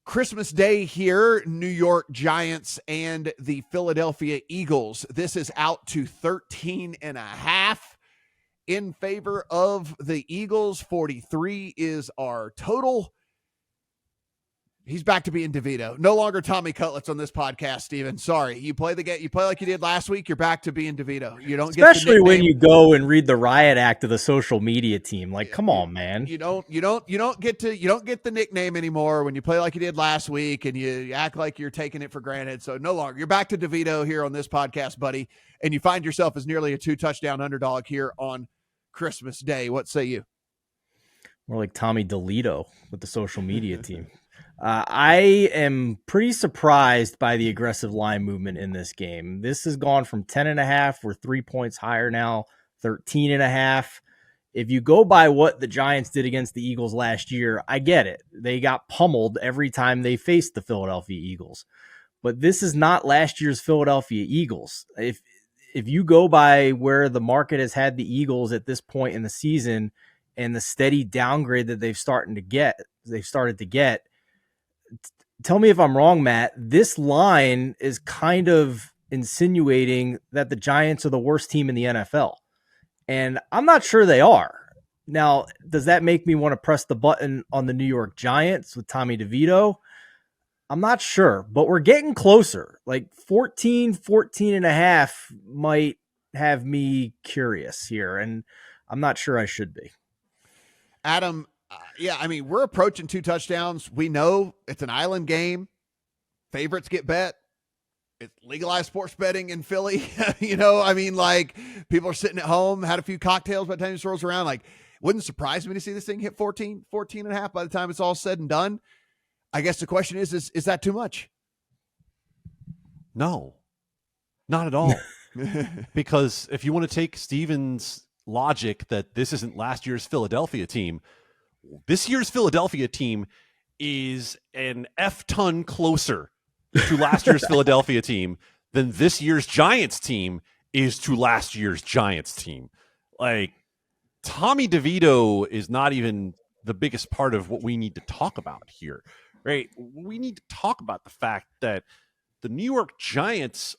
Christmas Day here, New York Giants and the Philadelphia Eagles. This is out to 13.5 in favor of the Eagles. 43 is our total. He's back to being DeVito. No longer Tommy Cutlets on this podcast, Steven. Sorry. You play the game. You play like you did last week. You're back to being DeVito. You don't get especially when you go and read the riot act of the social media team. Like, come on, man. You don't get the nickname anymore when you play like you did last week and you act like you're taking it for granted. So no longer. You're back to DeVito here on this podcast, buddy. And you find yourself as nearly a 2-touchdown underdog here on Christmas Day. What say you? More like Tommy DeLito with the social media team. I am pretty surprised by the aggressive line movement in this game. This has gone from 10.5. We're 3 points higher now, 13.5. If you go by what the Giants did against the Eagles last year, I get it. They got pummeled every time they faced the Philadelphia Eagles. But this is not last year's Philadelphia Eagles. If you go by where the market has had the Eagles at this point in the season and the steady downgrade that they've started to get, tell me if I'm wrong, Matt. This line is kind of insinuating that the Giants are the worst team in the NFL. And I'm not sure they are. Now, does that make me want to press the button on the New York Giants with Tommy DeVito? I'm not sure, but we're getting closer. Like 14.5 might have me curious here, and I'm not sure I should be. Adam, we're approaching 2 touchdowns. We know it's an island game. Favorites get bet. It's legalized sports betting in Philly. People are sitting at home, had a few cocktails by the time this rolls around. Like, wouldn't surprise me to see this thing hit 14.5 by the time it's all said and done. I guess the question is that too much? No, not at all. Because if you want to take Steven's logic that this isn't last year's Philadelphia team, this year's Philadelphia team is an F-ton closer to last year's Philadelphia team than this year's Giants team is to last year's Giants team. Like, Tommy DeVito is not even the biggest part of what we need to talk about here, right? We need to talk about the fact that the New York Giants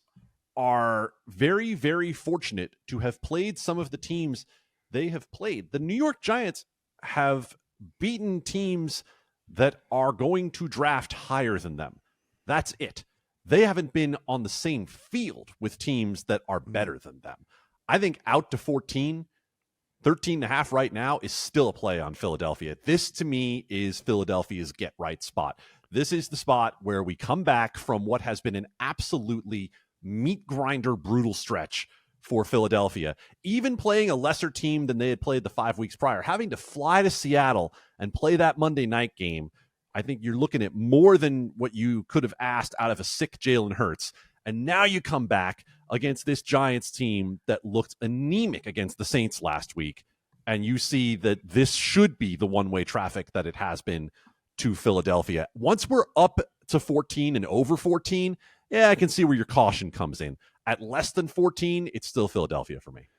are very, very fortunate to have played some of the teams they have played. The New York Giants have beaten teams that are going to draft higher than them. That's it. They haven't been on the same field with teams that are better than them. I think out to 13.5 right now is still a play on Philadelphia. This, to me, is Philadelphia's get-right spot. This is the spot where we come back from what has been an absolutely meat grinder, brutal stretch for Philadelphia. Even playing a lesser team than they had played the 5 weeks prior, having to fly to Seattle and play that Monday night game, I think you're looking at more than what you could have asked out of a sick Jalen Hurts. And now you come back against this Giants team that looked anemic against the Saints last week, and you see that this should be the one-way traffic that it has been to Philadelphia. Once we're up to 14 and over 14, I can see where your caution comes in. At less than 14, it's still Philadelphia for me.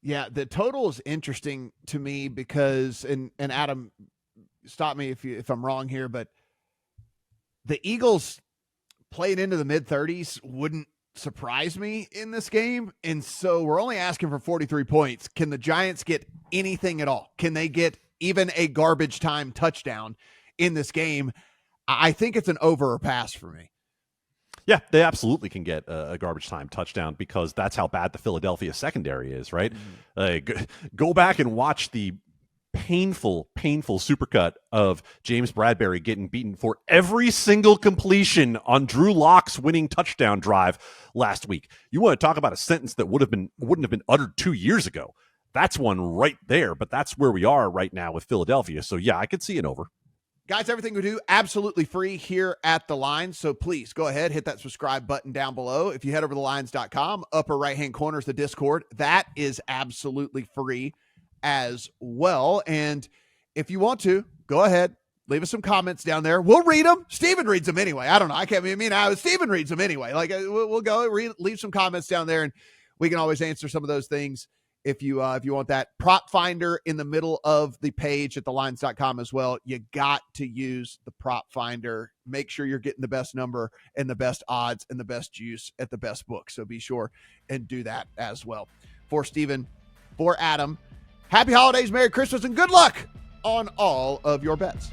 Yeah, the total is interesting to me because, and Adam, stop me if I'm wrong here, but the Eagles playing into the mid-30s wouldn't surprise me in this game. And so we're only asking for 43 points. Can the Giants get anything at all? Can they get even a garbage time touchdown in this game? I think it's an over or pass for me. Yeah, they absolutely can get a garbage time touchdown because that's how bad the Philadelphia secondary is, right? Go back and watch the painful supercut of James Bradbury getting beaten for every single completion on Drew Lock's winning touchdown drive last week. You want to talk about a sentence that wouldn't have been uttered 2 years ago. That's one right there, but that's where we are right now with Philadelphia. So yeah, I could see an over. Guys, everything we do absolutely free here at The Line, so please go ahead, hit that subscribe button down below. If you head over to thelines.com, upper right-hand corner is the Discord. That is absolutely free as well. And if you want to, go ahead, leave us some comments down there. We'll read them. Steven reads them anyway. I don't know. Steven reads them anyway. Like, we'll go leave some comments down there, and we can always answer some of those things if you want that prop finder in the middle of the page at thelines.com as well. You got to use the prop finder. Make sure you're getting the best number and the best odds and the best juice at the best book. So be sure and do that as well. For Steven, for Adam, happy holidays, Merry Christmas, and good luck on all of your bets.